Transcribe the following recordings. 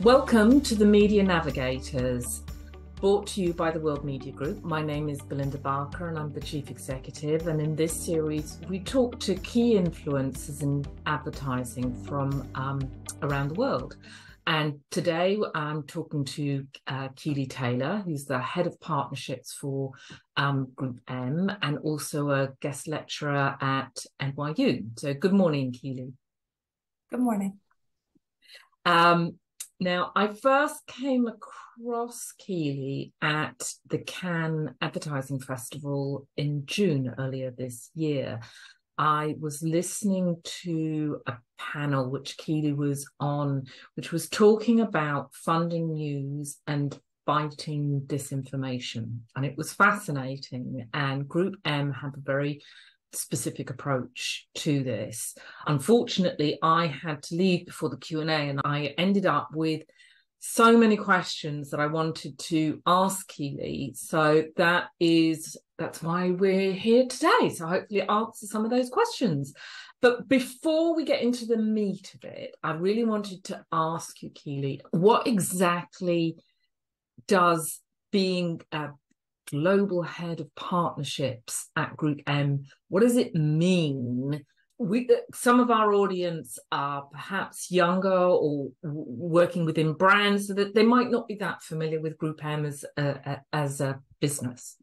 Welcome to the Media Navigators, brought to you by the World Media Group. My name is Belinda Barker and I'm the Chief Executive. And in this series, we talk to key influencers in advertising from around the world. And today I'm talking to Kieley Taylor, who's the Head of Partnerships for Group M and also a guest lecturer at NYU. So good morning, Kieley. Good morning. Now, I first came across Kieley at the Cannes Advertising Festival in June earlier this year. I was listening to a panel which Kieley was on, which was talking about funding news and fighting disinformation. And it was fascinating. And Group M had a very specific approach to this. Unfortunately, I had to leave before the Q&A and I ended up with so many questions that I wanted to ask Kieley. So that's why we're here today. So hopefully answer some of those questions. But before we get into the meat of it, I really wanted to ask you, Kieley, what exactly does being a global head of partnerships at Group M, what does it mean? Some of our audience are perhaps younger or working within brands, so that they might not be that familiar with Group M as a business.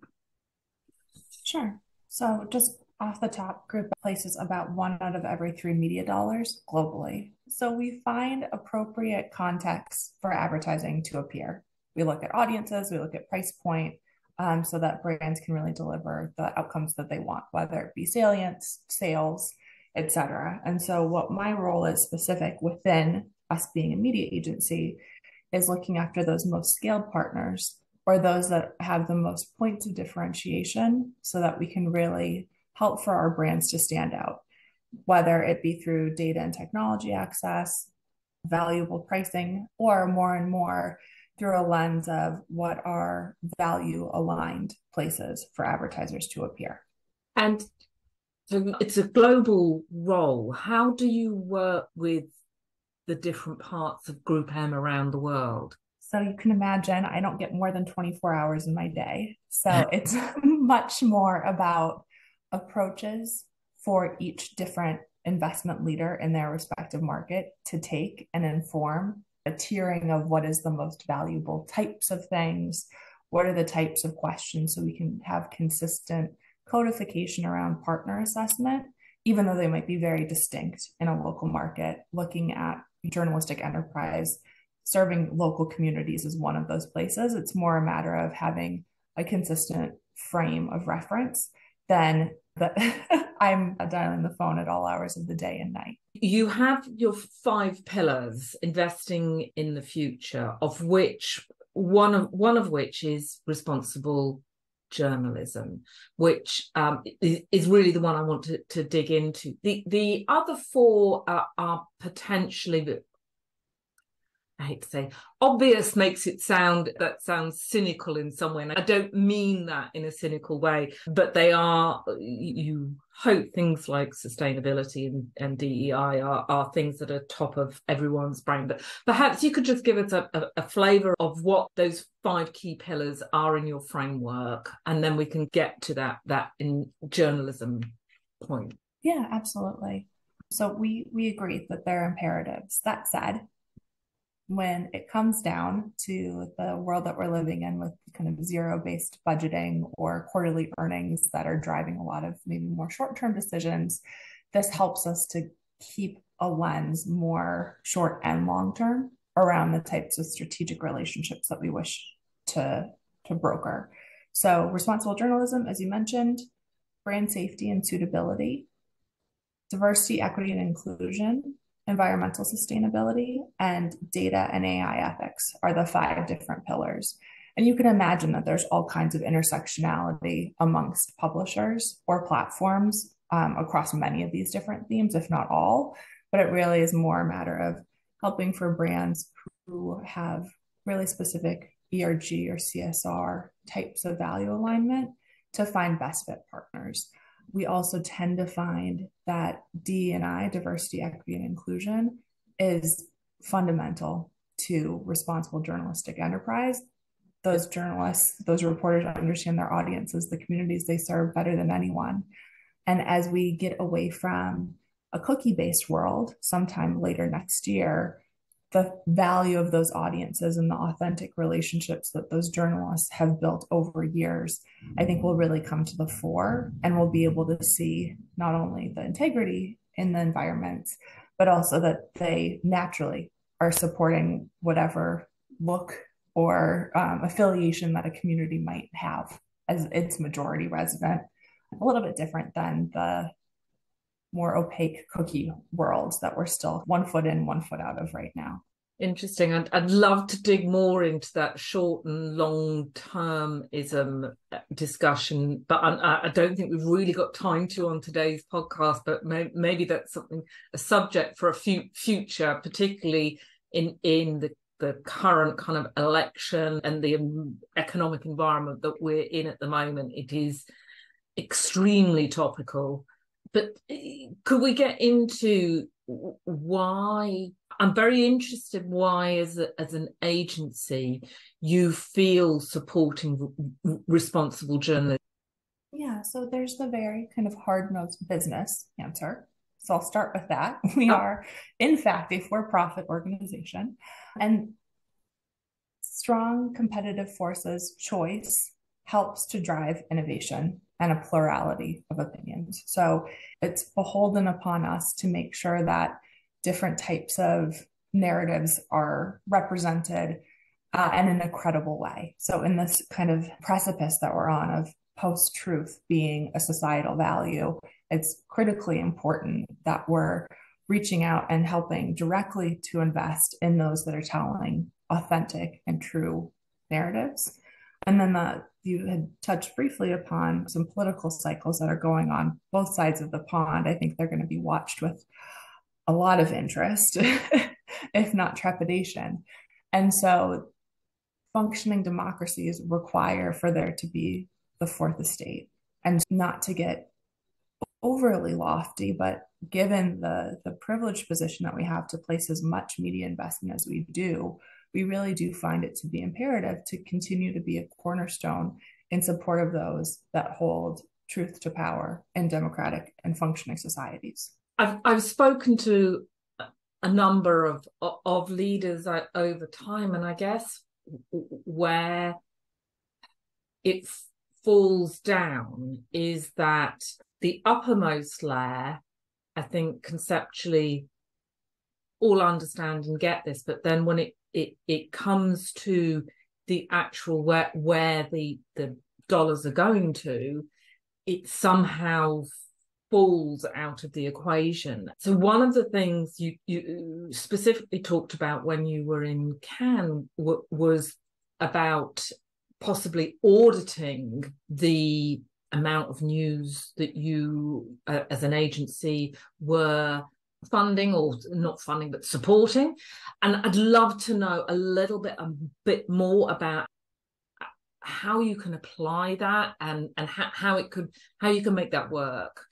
Sure. So just off the top, Group places about 1 out of every 3 media dollars globally. So we find appropriate context for advertising to appear. We look at audiences, we look at price point, so that brands can really deliver the outcomes that they want, whether it be salience, sales, etc. And so what my role is specific within us being a media agency is looking after those most scaled partners or those that have the most points of differentiation so that we can really help for our brands to stand out, whether it be through data and technology access, valuable pricing, or more and more through a lens of what are value aligned places for advertisers to appear. And so it's a global role. How do you work with the different parts of Group M around the world? So you can imagine I don't get more than 24 hours in my day. So it's much more about approaches for each different investment leader in their respective market to take and inform a tiering of what is the most valuable types of things, what are the types of questions, so we can have consistent codification around partner assessment, even though they might be very distinct in a local market. Looking at journalistic enterprise, serving local communities is one of those places. It's more a matter of having a consistent frame of reference than that I'm dialing the phone at all hours of the day and night. You have your 5 pillars, investing in the future, of which one of which is responsible journalism, which is really the one I want to dig into. The other 4 are potentially, I hate to say, obvious makes it sound cynical in some way. And I don't mean that in a cynical way, but they are, you hope, things like sustainability and DEI are things that are top of everyone's brain. But perhaps you could just give us a flavour of what those 5 key pillars are in your framework, and then we can get to that in journalism point. Yeah, absolutely. So we agree that they're imperatives. That said, when it comes down to the world that we're living in with kind of zero-based budgeting or quarterly earnings that are driving a lot of maybe more short-term decisions, this helps us to keep a lens more short and long-term around the types of strategic relationships that we wish to broker. So responsible journalism, as you mentioned, brand safety and suitability, diversity, equity, and inclusion, environmental sustainability, and data and AI ethics are the 5 different pillars. And you can imagine that there's all kinds of intersectionality amongst publishers or platforms across many of these different themes, if not all. But it really is more a matter of helping for brands who have really specific ERG or CSR types of value alignment to find best fit partners. We also tend to find that D&I, diversity, equity, and inclusion, is fundamental to responsible journalistic enterprise. Those journalists, those reporters understand their audiences, the communities they serve better than anyone. And as we get away from a cookie-based world sometime later next year, the value of those audiences and the authentic relationships that those journalists have built over years, I think will really come to the fore, and we'll be able to see not only the integrity in the environments, but also that they naturally are supporting whatever look or affiliation that a community might have as its majority resident. A little bit different than the more opaque cookie worlds that we're still 1 foot in, 1 foot out of right now. Interesting. I'd love to dig more into that short and long termism discussion, but I don't think we've really got time to on today's podcast, but maybe that's a subject for a future, particularly in the current kind of election and the economic environment that we're in at the moment. It is extremely topical. But could we get into why? I'm very interested why, as an agency, you feel supporting responsible journalism. Yeah, so there's the very kind of hard-nosed business answer. So I'll start with that. We are, in fact, a for-profit organization, and strong competitive forces choice helps to drive innovation and a plurality of opinions. So it's beholden upon us to make sure that different types of narratives are represented and in a credible way. So in this kind of precipice that we're on of post-truth being a societal value, it's critically important that we're reaching out and helping directly to invest in those that are telling authentic and true narratives. And then you had touched briefly upon some political cycles that are going on both sides of the pond. I think they're going to be watched with a lot of interest, if not trepidation. And so functioning democracies require for there to be the fourth estate, and not to get overly lofty, but given the privileged position that we have to place as much media investment as we do, we really do find it to be imperative to continue to be a cornerstone in support of those that hold truth to power in democratic and functioning societies. I've spoken to a number of leaders over time, and I guess where it falls down is that the uppermost layer, I think conceptually all understand and get this, but then when it comes to the actual where the dollars are going to, it somehow falls out of the equation. So one of the things you specifically talked about when you were in Cannes was about possibly auditing the amount of news that you, as an agency, were funding, or not funding, but supporting. And I'd love to know a bit more about how you can apply that and how you can make that work.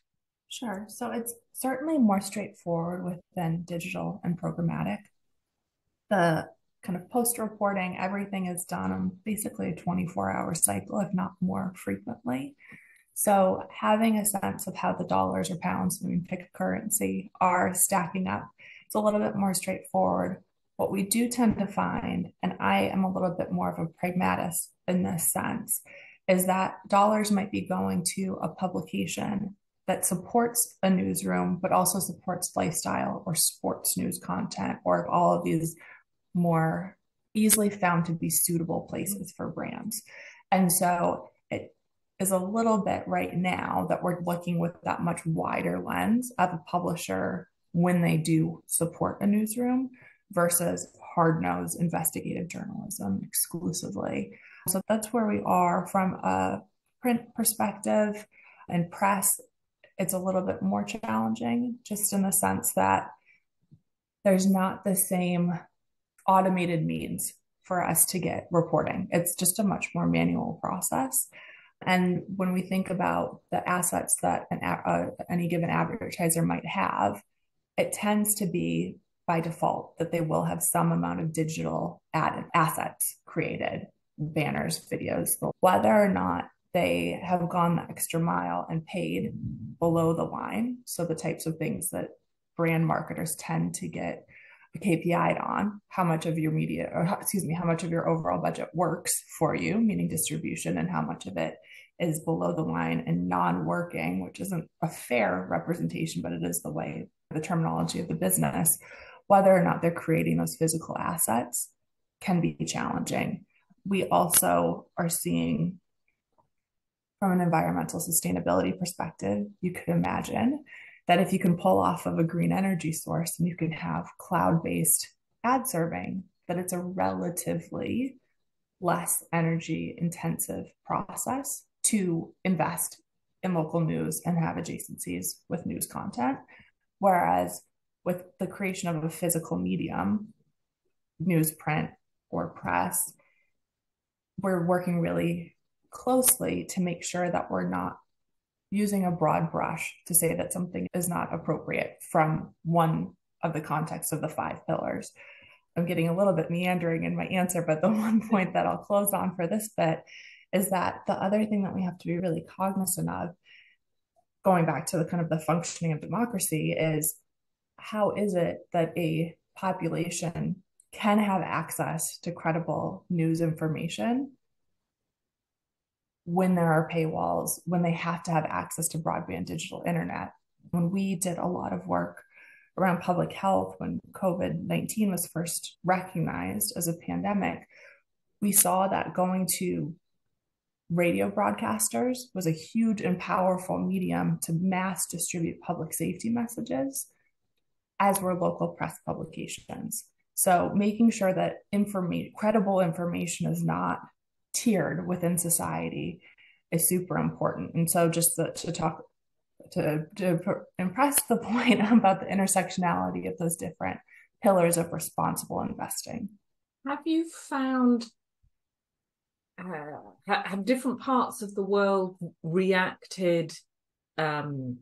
Sure. So it's certainly more straightforward within digital and programmatic. The kind of post reporting, everything is done on basically a 24-hour cycle, if not more frequently. So having a sense of how the dollars or pounds, when we pick a currency, are stacking up, it's a little bit more straightforward. What we do tend to find, and I am a little bit more of a pragmatist in this sense, is that dollars might be going to a publication that supports a newsroom, but also supports lifestyle or sports news content, or all of these more easily found to be suitable places for brands. And so it is a little bit right now that we're looking with that much wider lens of a publisher when they do support a newsroom versus hard-nosed investigative journalism exclusively. So that's where we are from a print perspective. And press, it's a little bit more challenging, just in the sense that there's not the same automated means for us to get reporting. It's just a much more manual process. And when we think about the assets that any given advertiser might have, it tends to be by default that they will have some amount of digital assets created, banners, videos, whether or not they have gone the extra mile and paid below the line. So the types of things that brand marketers tend to get a KPI'd on, how much of your media, or excuse me, how much of your overall budget works for you, meaning distribution, and how much of it is below the line and non-working, which isn't a fair representation, but it is the way, the terminology of the business. Whether or not they're creating those physical assets can be challenging. We also are seeing, from an environmental sustainability perspective, you could imagine that if you can pull off of a green energy source and you can have cloud-based ad serving, that it's a relatively less energy intensive process to invest in local news and have adjacencies with news content. Whereas with the creation of a physical medium, newsprint or press, we're working really closely to make sure that we're not using a broad brush to say that something is not appropriate from one of the contexts of the 5 pillars. I'm getting a little bit meandering in my answer, but the one point that I'll close on for this bit is that the other thing that we have to be really cognizant of, going back to the kind of the functioning of democracy, is how is it that a population can have access to credible news information when there are paywalls, when they have to have access to broadband digital internet. When we did a lot of work around public health, when COVID-19 was first recognized as a pandemic, we saw that going to radio broadcasters was a huge and powerful medium to mass distribute public safety messages, as were local press publications. So making sure that credible information is not tiered within society is super important. And so just to impress the point about the intersectionality of those different pillars of responsible investing. Have you found, have different parts of the world reacted to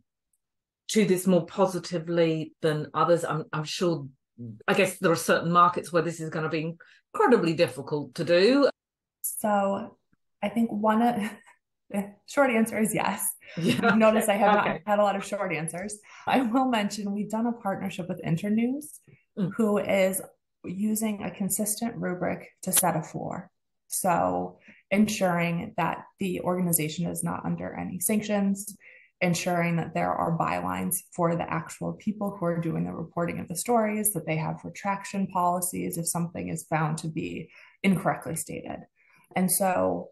this more positively than others? I'm sure, I guess there are certain markets where this is going to be incredibly difficult to do. So I think the short answer is yes. Yeah, You've noticed I have not had a lot of short answers. I will mention we've done a partnership with Internews, who is using a consistent rubric to set a floor. So ensuring that the organization is not under any sanctions, ensuring that there are bylines for the actual people who are doing the reporting of the stories, that they have retraction policies if something is found to be incorrectly stated. And so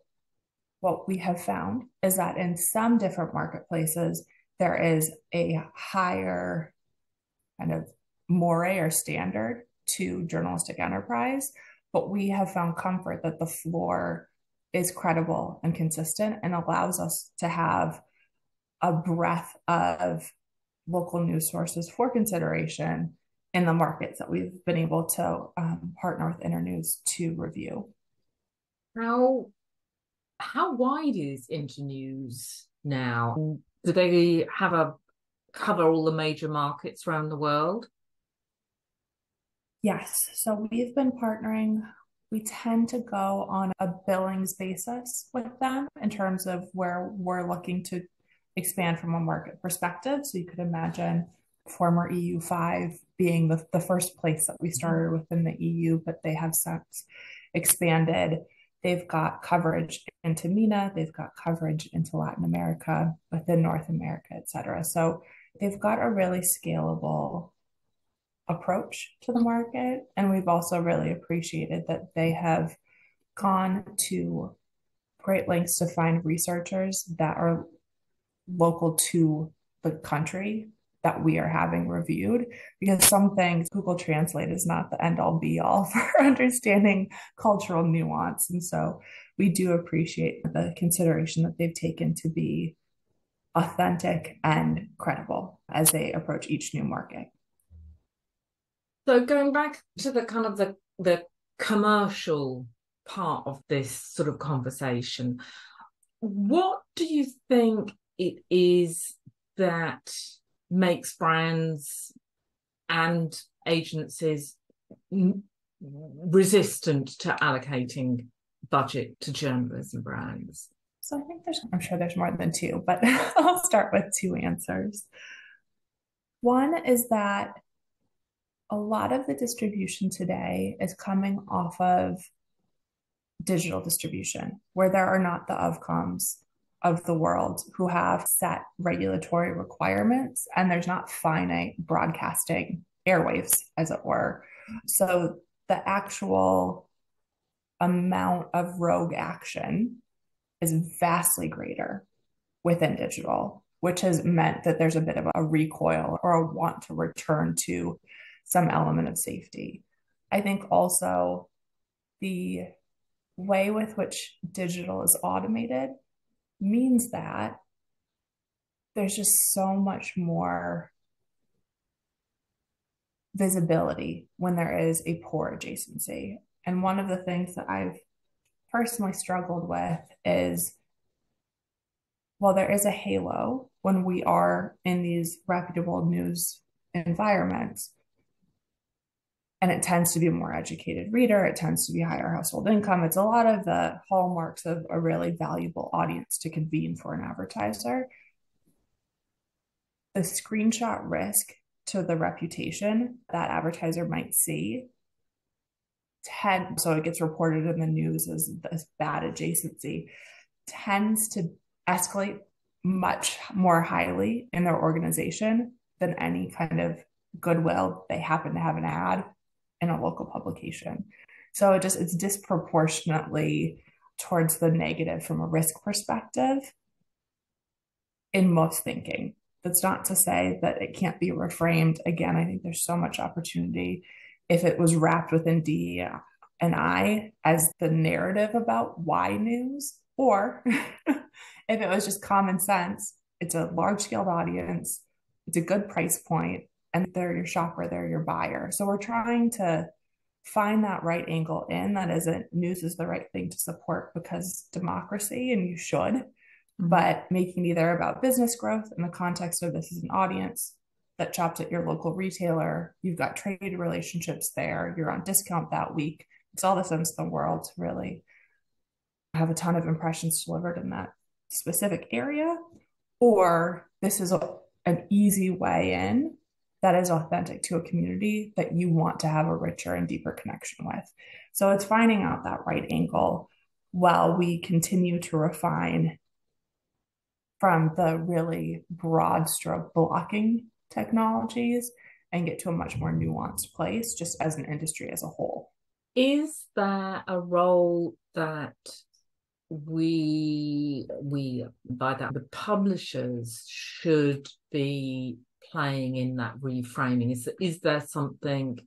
what we have found is that in some different marketplaces, there is a higher kind of moray or standard to journalistic enterprise, but we have found comfort that the floor is credible and consistent and allows us to have a breadth of local news sources for consideration in the markets that we've been able to partner with Internews to review. How wide is Internews now? Do they cover all the major markets around the world? Yes. So we've been partnering. We tend to go on a billings basis with them in terms of where we're looking to expand from a market perspective. So you could imagine former EU5 being the first place that we started within the EU, but they have since expanded. They've got coverage into MENA, they've got coverage into Latin America, within North America, et cetera. So they've got a really scalable approach to the market. And we've also really appreciated that they have gone to great lengths to find researchers that are local to the country that we are having reviewed, because some things Google Translate is not the end all be all for understanding cultural nuance. And so we do appreciate the consideration that they've taken to be authentic and credible as they approach each new market. So going back to the kind of the commercial part of this sort of conversation, what do you think it is that makes brands and agencies resistant to allocating budget to journalism brands? So I think I'm sure there's more than two, but I'll start with two answers. One is that a lot of the distribution today is coming off of digital distribution, where there are not the Ofcoms of the world who have set regulatory requirements, and there's not finite broadcasting airwaves, as it were. So the actual amount of rogue action is vastly greater within digital, which has meant that there's a bit of a recoil or a want to return to some element of safety. I think also the way with which digital is automated means that there's just so much more visibility when there is a poor adjacency. And one of the things that I've personally struggled with is, well, there is a halo when we are in these reputable news environments, and it tends to be a more educated reader. It tends to be higher household income. It's a lot of the hallmarks of a really valuable audience to convene for an advertiser. The screenshot risk to the reputation that advertiser might see, so it gets reported in the news as this bad adjacency, tends to escalate much more highly in their organization than any kind of goodwill they happen to have an ad in a local publication. So it's disproportionately towards the negative from a risk perspective in most thinking. That's not to say that it can't be reframed. Again, I think there's so much opportunity if it was wrapped within DEI and I as the narrative about why news, or if it was just common sense. It's a large-scale audience, it's a good price point, and they're your shopper, they're your buyer. So we're trying to find that right angle in that isn't news is the right thing to support because democracy, and you should, but making either about business growth in the context of this is an audience that shops at your local retailer, you've got trade relationships there, you're on discount that week. It's all the sense in the world to really have a ton of impressions delivered in that specific area, or this is an easy way in that is authentic to a community that you want to have a richer and deeper connection with. So it's finding out that right angle while we continue to refine from the really broad stroke blocking technologies and get to a much more nuanced place just as an industry as a whole. Is there a role that we by that the publishers should be playing in that reframing? Is there something,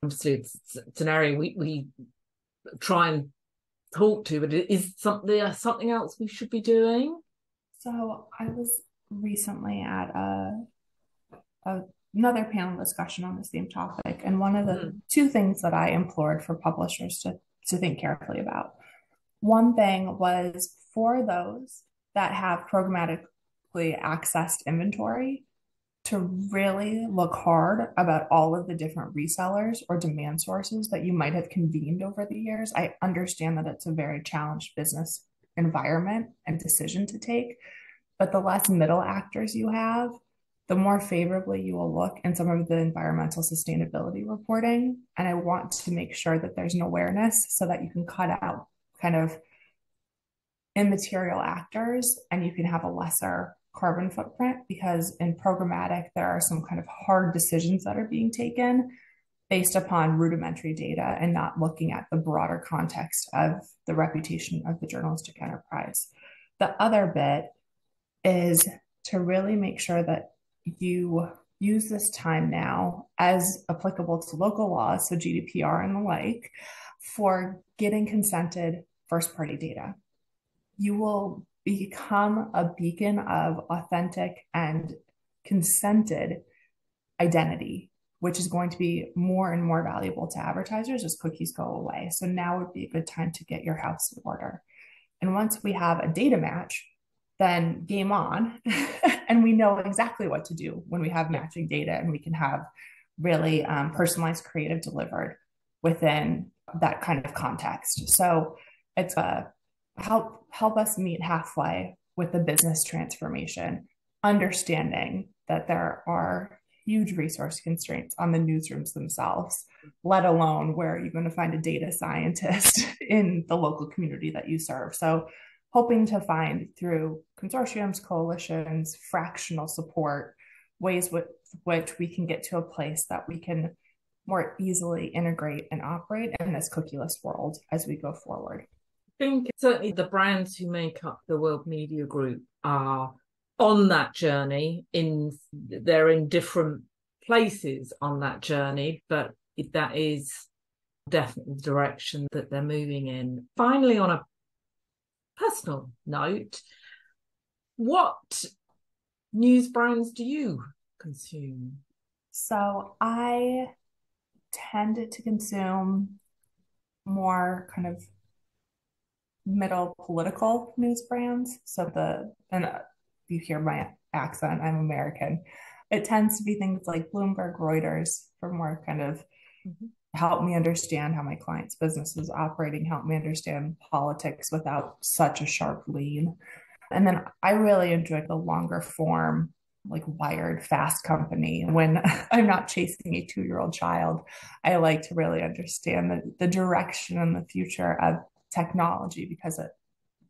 obviously it's an area we try and talk to, but is something else we should be doing? So I was recently at another panel discussion on the same topic, and one of the two things that I implored for publishers to think carefully about. One thing was for those that have programmatically accessed inventory to really look hard about all of the different resellers or demand sources that you might have convened over the years. I understand that it's a very challenged business environment and decision to take, but the less middle actors you have, the more favorably you will look in some of the environmental sustainability reporting. And I want to make sure that there's an awareness so that you can cut out kind of immaterial actors and you can have a lesser carbon footprint, because in programmatic, there are some kind of hard decisions that are being taken based upon rudimentary data and not looking at the broader context of the reputation of the journalistic enterprise. The other bit is to really make sure that you use this time now as applicable to local laws, so GDPR and the like, for getting consented first-party data. You will become a beacon of authentic and consented identity, which is going to be more and more valuable to advertisers as cookies go away. So now would be a good time to get your house in order. And once we have a data match, then game on. And we know exactly what to do when we have matching data, and we can have really personalized creative delivered within that kind of context. So it's help us meet halfway with the business transformation, understanding that there are huge resource constraints on the newsrooms themselves, let alone where you're going to find a data scientist in the local community that you serve. So hoping to find through consortiums, coalitions, fractional support, ways with which we can get to a place that we can more easily integrate and operate in this cookieless world as we go forward. I think certainly the brands who make up the World Media Group are on that journey. They're in different places on that journey, but that is definitely the direction that they're moving in. Finally, on a personal note, what news brands do you consume? So I tend to consume more kind of middle political news brands. You hear my accent, I'm American. It tends to be things like Bloomberg, Reuters, for more kind of help me understand how my client's business is operating, help me understand politics without such a sharp lean. And then I really enjoy the longer form, like Wired, Fast Company. When I'm not chasing a 2-year-old child, I like to really understand the direction and the future of technology, because it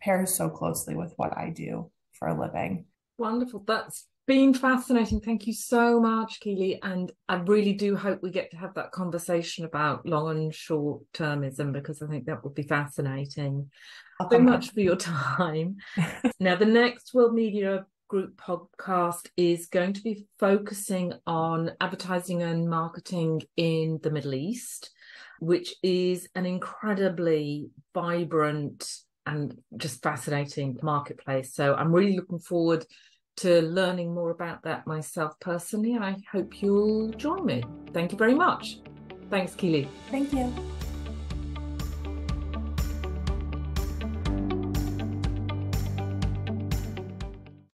pairs so closely with what I do for a living. Wonderful. That's been fascinating. Thank you so much, Kieley. And I really do hope we get to have that conversation about long and short termism, because I think that would be fascinating. Thank you so much for your time. Now, the next World Media Group podcast is going to be focusing on advertising and marketing in the Middle East, which is an incredibly vibrant and just fascinating marketplace. So I'm really looking forward to learning more about that myself personally, and I hope you'll join me. Thank you very much. Thanks, Kieley. Thank you.